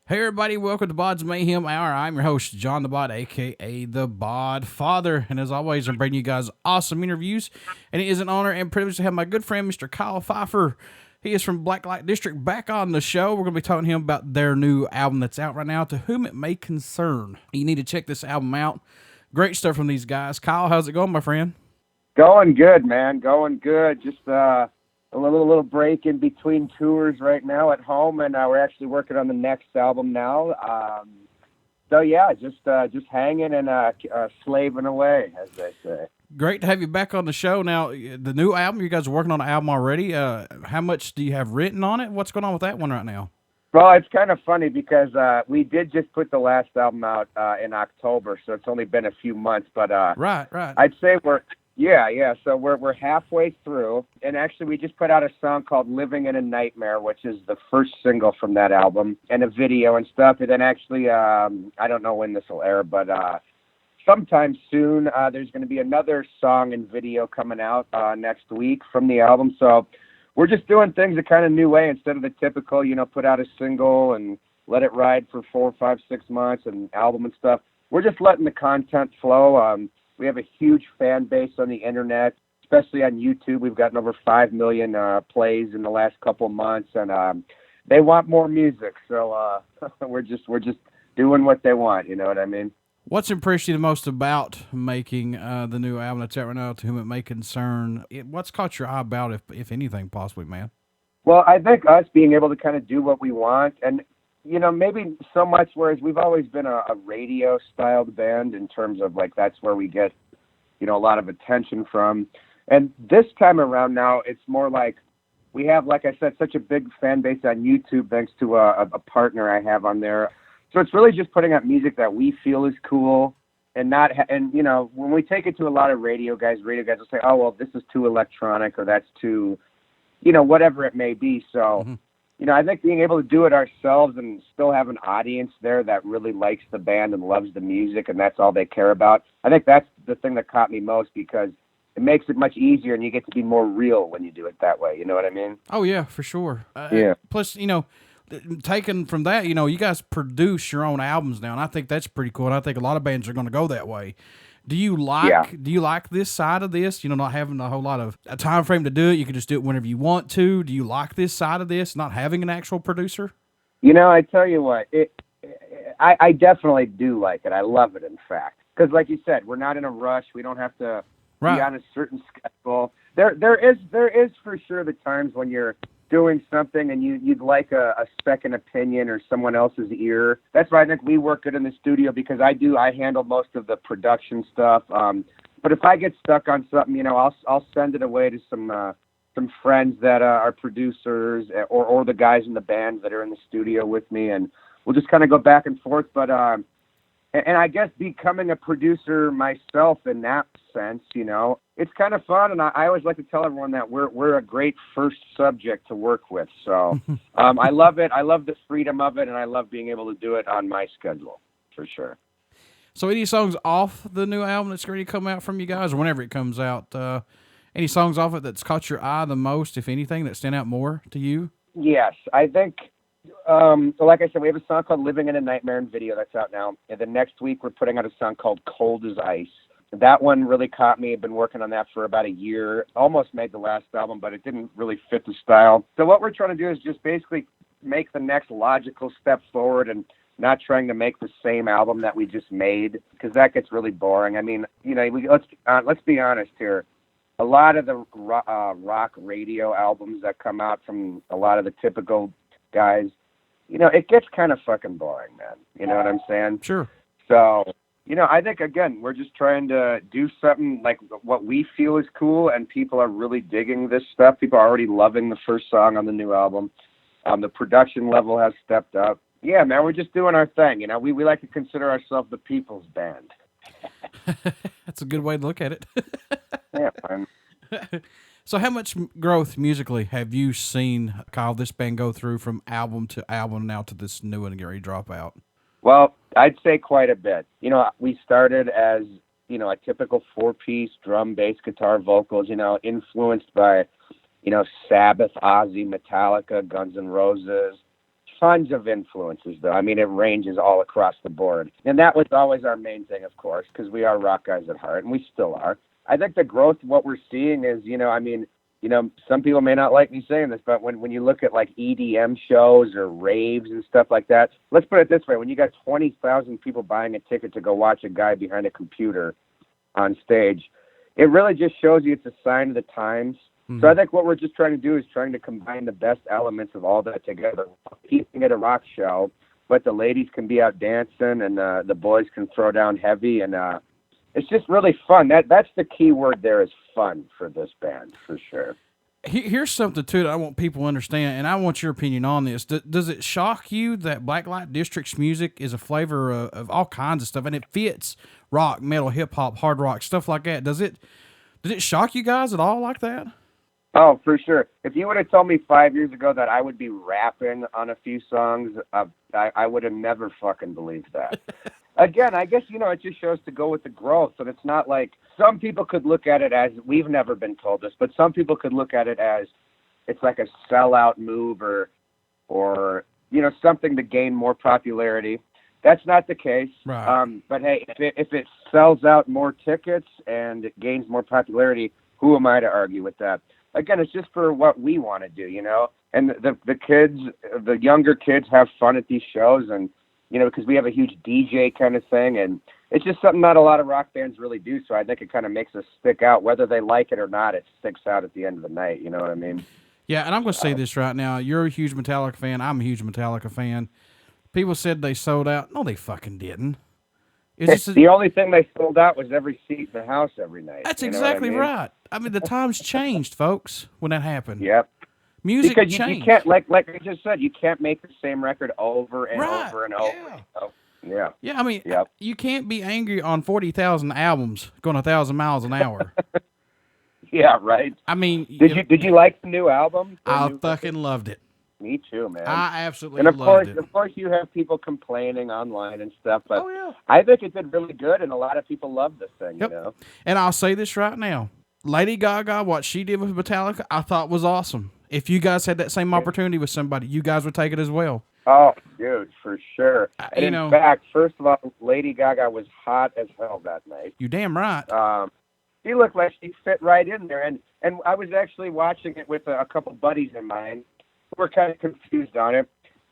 Hey everybody, welcome to BODS Mayhem Hour. I'm your host, John the Bod, aka the Bod Father. And as always, I'm bringing you guys awesome interviews. And it is an honor and privilege to have my good friend, Mr. Kyle Pfeiffer. He is from Blacklite District back on the show. We're going to be talking to him about their new album that's out right now, To Whom It May Concern. You need to check this album out. Great stuff from these guys. Kyle, how's it going, my friend? Going good, man. Going good. Just a little break in between tours right now at home, and we're actually working on the next album now. So yeah, just hanging and slaving away, as they say. Great to have you back on the show. Now, the new album, you guys are working on an album already. How much do you have written on it? What's going on with that one right now? Well, it's kind of funny because we did just put the last album out in October, so it's only been a few months. But right. I'd say we're So we're halfway through, and actually we just put out a song called "Living in a Nightmare," which is the first single from that album, and a video and stuff. And then actually, I don't know when this will air, but sometime soon, there's going to be another song and video coming out next week from the album. So we're just doing things a kind of new way instead of the typical, put out a single and let it ride for 4, 5, 6 months and album and stuff. We're just letting the content flow. We have a huge fan base on the internet, especially on YouTube. We've gotten over 5 million plays in the last couple of months, and they want more music. So we're just doing what they want. You know what I mean? What's impressed you the most about making the new album that's out right now, To Whom It May Concern? What's caught your eye about, if anything, possibly, man? Well, I think us being able to kind of do what we want, and maybe so much, whereas we've always been a radio-styled band in terms of, that's where we get, a lot of attention from. And this time around now, it's more like we have, like I said, such a big fan base on YouTube thanks to a partner I have on there. So it's really just putting out music that we feel is cool and when we take it to a lot of radio guys will say, oh, well, this is too electronic or that's too, whatever it may be. So... Mm-hmm. I think being able to do it ourselves and still have an audience there that really likes the band and loves the music and that's all they care about, I think that's the thing that caught me most because it makes it much easier and you get to be more real when you do it that way. You know what I mean? Oh, yeah, for sure. Yeah. Plus, taken from that, you guys produce your own albums now, and I think that's pretty cool, and I think a lot of bands are going to go that way. Do you like this side of this? Not having a whole lot of a time frame to do it. You can just do it whenever you want to. Do you like this side of this, not having an actual producer? I tell you what, I definitely do like it. I love it, in fact. Because like you said, we're not in a rush. We don't have to be on a certain schedule. There is for sure the times when you're doing something and you'd like a second opinion or someone else's ear. That's why I think we work good in the studio because I handle most of the production stuff. But if I get stuck on something, I'll send it away to some friends that are producers or the guys in the band that are in the studio with me, and we'll just kind of go back and forth. But and I guess becoming a producer myself in that sense, it's kind of fun. And I always like to tell everyone that we're a great first subject to work with. So I love it. I love the freedom of it. And I love being able to do it on my schedule for sure. So any songs off the new album that's going to come out from you guys or whenever it comes out, any songs off it that's caught your eye the most, if anything, that stand out more to you? Yes, I think... so like I said, we have a song called Living in a Nightmare and video that's out now. And then next week we're putting out a song called Cold as Ice. That one really caught me. I've been working on that for about a year. Almost made the last album, but it didn't really fit the style. So what we're trying to do is just basically make the next logical step forward and not trying to make the same album that we just made because that gets really boring. I mean, let's be honest here. A lot of the rock radio albums that come out from a lot of the typical guys, it gets kind of fucking boring, man. You know what I'm saying? Sure. So, I think, again, we're just trying to do something like what we feel is cool, and people are really digging this stuff. People are already loving the first song on the new album. The production level has stepped up. Yeah, man, we're just doing our thing. We like to consider ourselves the people's band. That's a good way to look at it. Yeah, man. So how much growth musically have you seen, Kyle, this band go through from album to album now to this new one and get ready to drop out? Well, I'd say quite a bit. We started as, a typical 4-piece drum, bass, guitar, vocals, influenced by, Sabbath, Ozzy, Metallica, Guns N' Roses, tons of influences, though. I mean, it ranges all across the board. And that was always our main thing, of course, because we are rock guys at heart, and we still are. I think the growth, what we're seeing is, some people may not like me saying this, but when you look at like EDM shows or raves and stuff like that, let's put it this way. When you got 20,000 people buying a ticket to go watch a guy behind a computer on stage, it really just shows you it's a sign of the times. Mm-hmm. So I think what we're just trying to do is trying to combine the best elements of all that together, keeping it a rock show, but the ladies can be out dancing and the boys can throw down heavy, and it's just really fun. That's the key word there, is fun for this band, for sure. Here's something, too, that I want people to understand, and I want your opinion on this. Does it shock you that Blacklite District's music is a flavor of all kinds of stuff, and it fits rock, metal, hip-hop, hard rock, stuff like that? Does it shock you guys at all like that? Oh, for sure. If you would have told me 5 years ago that I would be rapping on a few songs, I would have never fucking believed that. Again, I guess, it just shows to go with the growth. And it's not like, some people could look at it as, we've never been told this, but some people could look at it as it's like a sellout move or something to gain more popularity. That's not the case. Right. But hey, if it sells out more tickets and it gains more popularity, who am I to argue with that? Again, it's just for what we want to do, and the kids, the younger kids have fun at these shows, and, because we have a huge DJ kind of thing, and it's just something not a lot of rock bands really do. So I think it kind of makes us stick out, whether they like it or not. It sticks out at the end of the night. You know what I mean? Yeah. And I'm going to say this right now. You're a huge Metallica fan. I'm a huge Metallica fan. People said they sold out. No, they fucking didn't. The only thing they sold out was every seat in the house every night. That's exactly right. I mean, the times changed, folks, when that happened. Yep. Music because changed. You can't, like I just said, you can't make the same record over and over and over. Yeah. Yeah, I mean, you can't be angry on 40,000 albums going 1,000 miles an hour. Yeah, right. I mean, did you like the new album? I fucking loved it. Me too, man. I absolutely loved it. Of course, you have people complaining online and stuff, but I think it did really good, and a lot of people love this thing. Yep. And I'll say this right now: Lady Gaga, what she did with Metallica, I thought was awesome. If you guys had that same opportunity with somebody, you guys would take it as well. Oh, dude, for sure. And in fact, first of all, Lady Gaga was hot as hell that night. You damn right. She looked like she fit right in there, and I was actually watching it with a couple buddies of mine. We're kind of confused on it.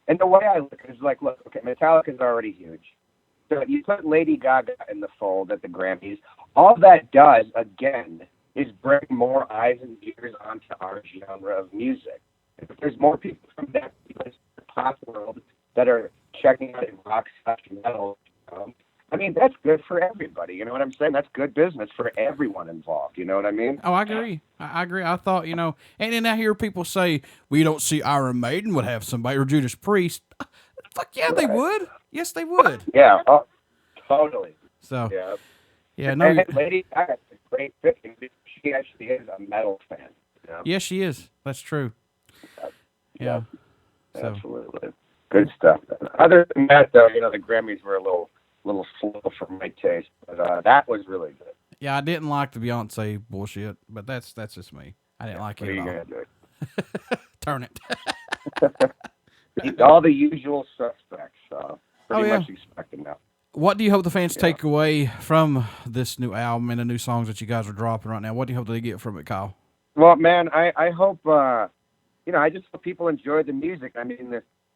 And the way I look at it is like, look, okay, Metallica's already huge. So you put Lady Gaga in the fold at the Grammys. All that does, again, is bring more eyes and ears onto our genre of music. If there's more people from that pop world that are checking out rock, metal, I mean, that's good for everybody. You know what I'm saying? That's good business for everyone involved. You know what I mean? Oh, I agree. I agree. I thought, and then I hear people say, we don't see Iron Maiden would have somebody, or Judas Priest. Fuck yeah, they would. Yes, they would. Yeah, totally. So, yeah, no. And Lady Gaga's a great fit. She actually is a metal fan. Yes, she is. That's true. Yeah. So. Absolutely. Good stuff. Other than that, though, the Grammys were a little slow for my taste, but that was really good. Yeah, I didn't like the Beyonce bullshit, but that's just me. I didn't like it at all. Turn it. All the usual suspects. Pretty much expected now. What do you hope the fans take away from this new album and the new songs that you guys are dropping right now? What do you hope they get from it, Kyle? Well, man, I hope I just hope people enjoy the music. I mean,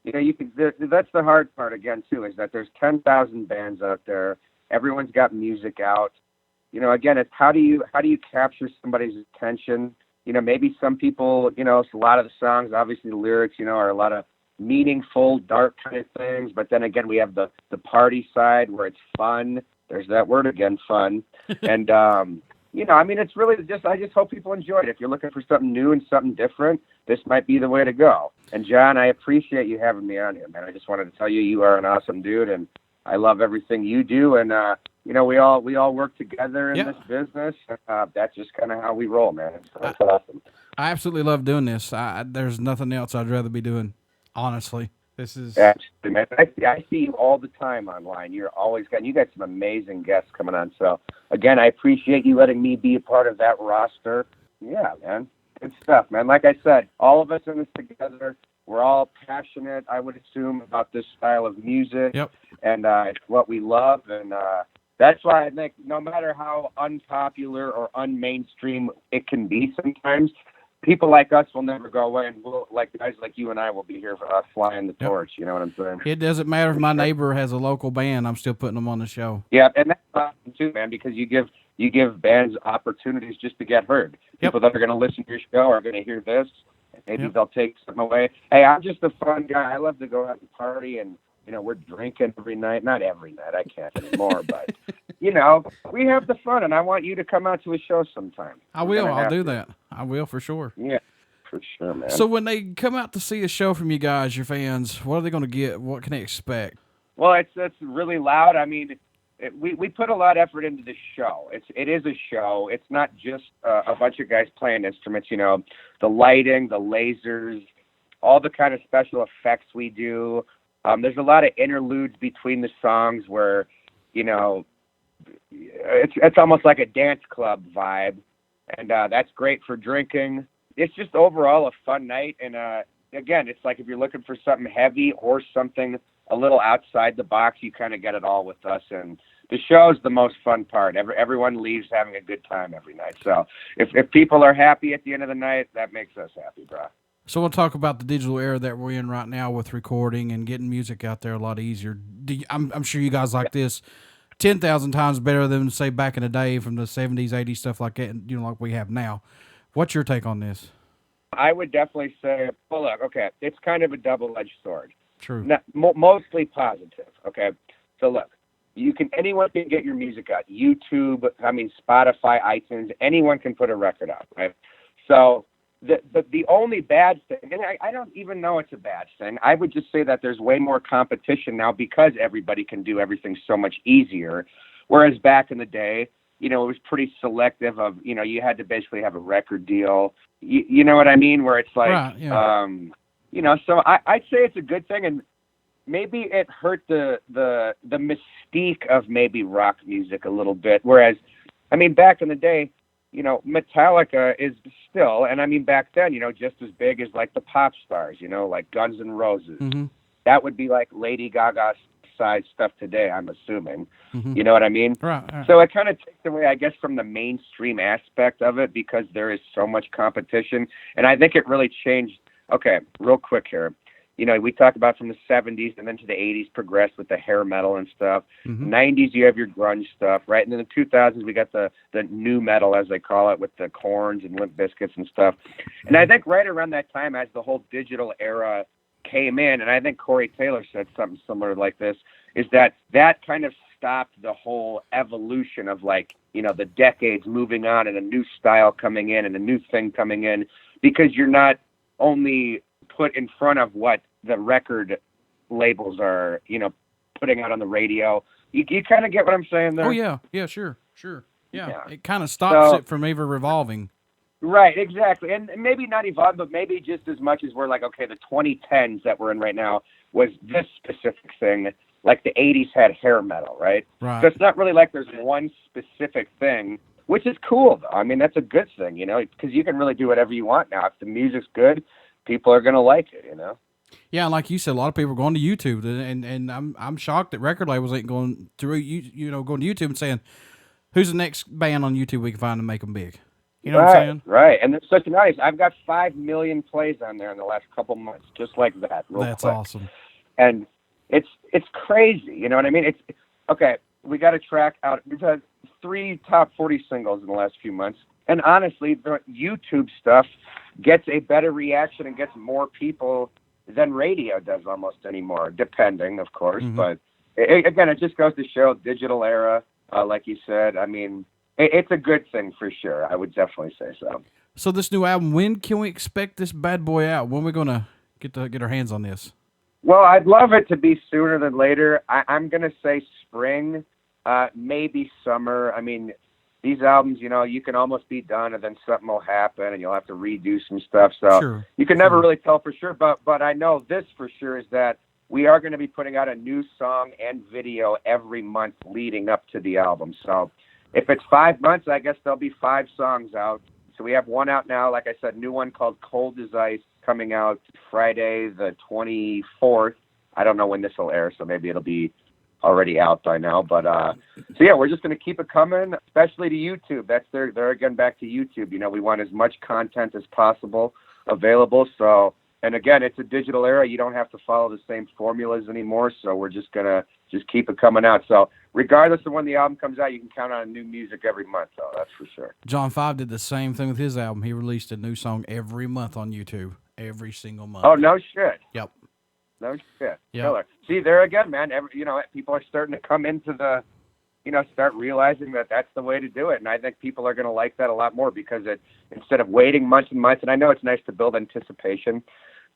that's the hard part again too, is that there's 10,000 bands out there. Everyone's got music out. Again, it's how do you capture somebody's attention? Maybe some people, a lot of the songs, obviously the lyrics, are a lot of meaningful, dark kind of things. But then again, we have the party side where it's fun. There's that word again, fun. And, it's really just, I just hope people enjoy it. If you're looking for something new and something different, this might be the way to go. And John, I appreciate you having me on here, man. I just wanted to tell you, you are an awesome dude, and I love everything you do. And, we all work together in this business. That's just kind of how we roll, man. That's awesome. I absolutely love doing this. There's nothing else I'd rather be doing, honestly. This is absolutely, man. I see you all the time online. You got some amazing guests coming on. So again, I appreciate you letting me be a part of that roster. Yeah, man. Good stuff, man. Like I said, all of us in this together. We're all passionate, I would assume, about this style of music. Yep. And it's what we love. And that's why I think no matter how unpopular or unmainstream it can be sometimes, people like us will never go away, and we'll, like guys like you and I will be here for flying the torch. You know what I'm saying? It doesn't matter if my neighbor has a local band. I'm still putting them on the show. Yeah, and that's awesome too, man, because you give bands opportunities just to get heard. Yep. People that are going to listen to your show are going to hear this. Maybe they'll take something away. Hey, I'm just a fun guy. I love to go out and party, and we're drinking every night. Not every night. I can't anymore, but we have the fun, and I want you to come out to a show sometime. I will. I'll do that. I will for sure. Yeah, for sure, man. So when they come out to see a show from you guys, your fans, what are they going to get? What can they expect? Well, it's really loud. I mean, we put a lot of effort into the show. It is a show. It's not just a bunch of guys playing instruments. The lighting, the lasers, all the kind of special effects we do. There's a lot of interludes between the songs where, it's almost like a dance club vibe, and that's great for drinking. It's just overall a fun night, and again, it's like if you're looking for something heavy or something a little outside the box, you kind of get it all with us, and the show is the most fun part. Everyone leaves having a good time every night, so if people are happy at the end of the night, that makes us happy, bro. So we'll talk about the digital era that we're in right now with recording and getting music out there a lot easier. I'm sure you guys like this 10,000 times better than, say, back in the day from the 70s, 80s, stuff like that, like we have now. What's your take on this? I would definitely say, well, look, okay, it's kind of a double-edged sword. True. Mostly positive, okay? So, look, anyone can get your music out. YouTube, Spotify, iTunes, anyone can put a record out, right? So the only bad thing, and I don't even know it's a bad thing, I would just say that there's way more competition now because everybody can do everything so much easier, whereas back in the day, it was pretty selective of, you had to basically have a record deal. You know what I mean? Where it's like, right, yeah. So I'd say it's a good thing, and maybe it hurt the mystique of maybe rock music a little bit, whereas, back in the day, Metallica is still, and back then, just as big as like the pop stars, like Guns N' Roses. Mm-hmm. That would be like Lady Gaga size stuff today, I'm assuming. Mm-hmm. You know what I mean? Right. So it kind of takes away, I guess, from the mainstream aspect of it because there is so much competition. And I think it really changed. Okay, real quick here. We talk about from the 70s and then to the 80s progressed with the hair metal and stuff. Mm-hmm. 90s, you have your grunge stuff, right? And then the 2000s, we got the new metal, as they call it, with the Korns and Limp Bizkits and stuff. And I think right around that time, as the whole digital era came in, and I think Corey Taylor said something similar like this, is that kind of stopped the whole evolution of the decades moving on and a new style coming in and a new thing coming in, because you're not only put in front of what the record labels are, putting out on the radio. You kind of get what I'm saying there? Oh, yeah. Yeah, sure. Yeah. It kind of stops it from ever revolving. Right, exactly. And maybe not evolve, but maybe just as much as we're like, okay, the 2010s that we're in right now was this specific thing. Like the 80s had hair metal, right? Right. So it's not really like there's one specific thing, which is cool, though. That's a good thing, because you can really do whatever you want now. If the music's good, people are going to like it, Yeah, like you said, a lot of people are going to YouTube, and I'm shocked that record labels ain't going through going to YouTube and saying, who's the next band on YouTube we can find to make them big? You know what I'm saying? Right, and it's such an audience. I've got 5 million plays on there in the last couple months, just like that. That's quick. Awesome. And it's crazy, you know what I mean? It's okay. We got to track out. We've had 3 top 40 singles in the last few months, and honestly, the YouTube stuff gets a better reaction and gets more people than radio does almost anymore, depending, of course. Mm-hmm. But again, it just goes to show digital era, like you said. It's a good thing for sure. I would definitely say so. So this new album, when can we expect this bad boy out? When are we going to get our hands on this? Well, I'd love it to be sooner than later. I'm going to say spring, maybe summer. These albums, you can almost be done and then something will happen and you'll have to redo some stuff. So sure. You can never really tell for sure. But I know this for sure is that we are going to be putting out a new song and video every month leading up to the album. So if it's 5 months, I guess there'll be 5 songs out. So we have one out now, like I said, new one called Cold as Ice. coming out Friday the 24th. I don't know when this will air, so maybe it'll be already out by now. But so yeah, we're just going to keep it coming, especially to YouTube. That's they're again back to YouTube. You know, we want as much content as possible available. So, and again, it's a digital era. You don't have to follow the same formulas anymore. So we're just gonna keep it coming out. So regardless of when the album comes out, you can count on new music every month. So that's for sure. John 5 did the same thing with his album. He released a new song every month on YouTube, every single month. Oh, no shit. Yep. No shit. Yep. Killer. See, there again, man, people are starting to come into the, start realizing that that's the way to do it. And I think people are going to like that a lot more because instead of waiting months and months, and I know it's nice to build anticipation,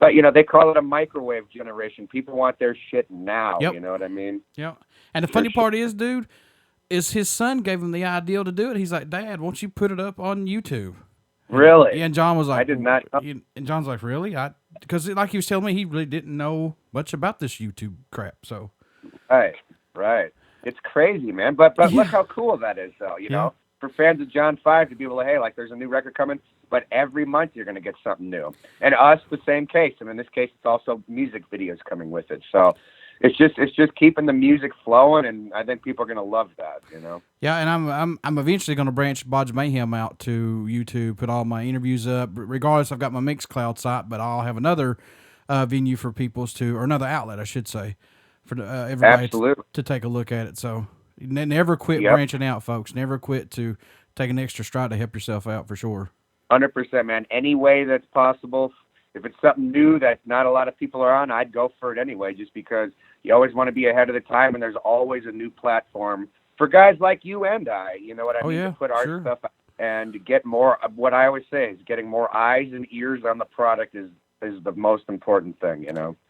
but, they call it a microwave generation. People want their shit now. Yep. You know what I mean? Yeah. And the funny part is, dude, is his son gave him the idea to do it. He's like, Dad, won't you put it up on YouTube? Really? Yeah, and John was like, I did not. And John's like, really? Because like he was telling me, he really didn't know much about this YouTube crap. So, right. It's crazy, man. But look how cool that is, though. You know, for fans of John 5 to be able to, hey, like there's a new record coming, but every month you're going to get something new. And us, the same case. And in this case, it's also music videos coming with it. So it's just keeping the music flowing, and I think people are going to love that. Yeah, and I'm eventually going to branch BODS Mayhem out to YouTube, put all my interviews up. Regardless, I've got my Mixcloud site, but I'll have another venue for or another outlet, I should say, for everybody to take a look at it. So never quit branching out, folks. Never quit to take an extra stride to help yourself out, for sure. 100%, man. Any way that's possible. If it's something new that not a lot of people are on, I'd go for it anyway, just because you always want to be ahead of the time, and there's always a new platform for guys like you and I, you know what I mean, to put our stuff out and get more. What I always say is getting more eyes and ears on the product is the most important thing,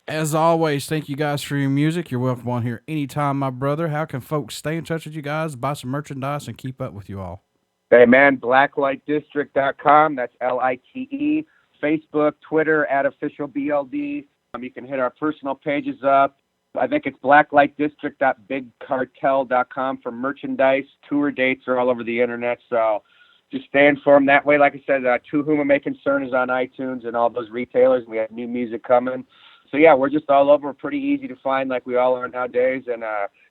As always, thank you guys for your music. You're welcome on here anytime, my brother. How can folks stay in touch with you guys, buy some merchandise, and keep up with you all? Hey, man, BlackliteDistrict.com. That's LITE. Facebook, Twitter, @officialBLD. You can hit our personal pages up. I think it's blacklightdistrict.bigcartel.com for merchandise. Tour dates are all over the internet, so just stay informed that way. Like I said, To Whom It May Concern is on iTunes and all those retailers. We have new music coming. So, yeah, we're just all over. Pretty easy to find like we all are nowadays. And,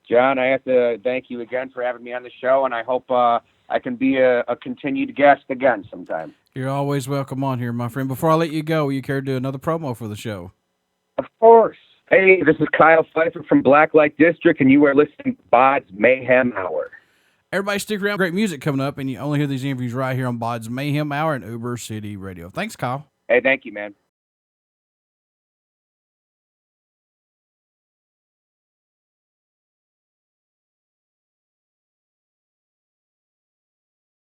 John, I have to thank you again for having me on the show, and I hope I can be a continued guest again sometime. You're always welcome on here, my friend. Before I let you go, will you care to do another promo for the show? Of course. Hey, this is Kyle Pfeiffer from Blacklite District, and you are listening to BODS Mayhem Hour. Everybody stick around. Great music coming up, and you only hear these interviews right here on BODS Mayhem Hour and Uber City Radio. Thanks, Kyle. Hey, thank you, man.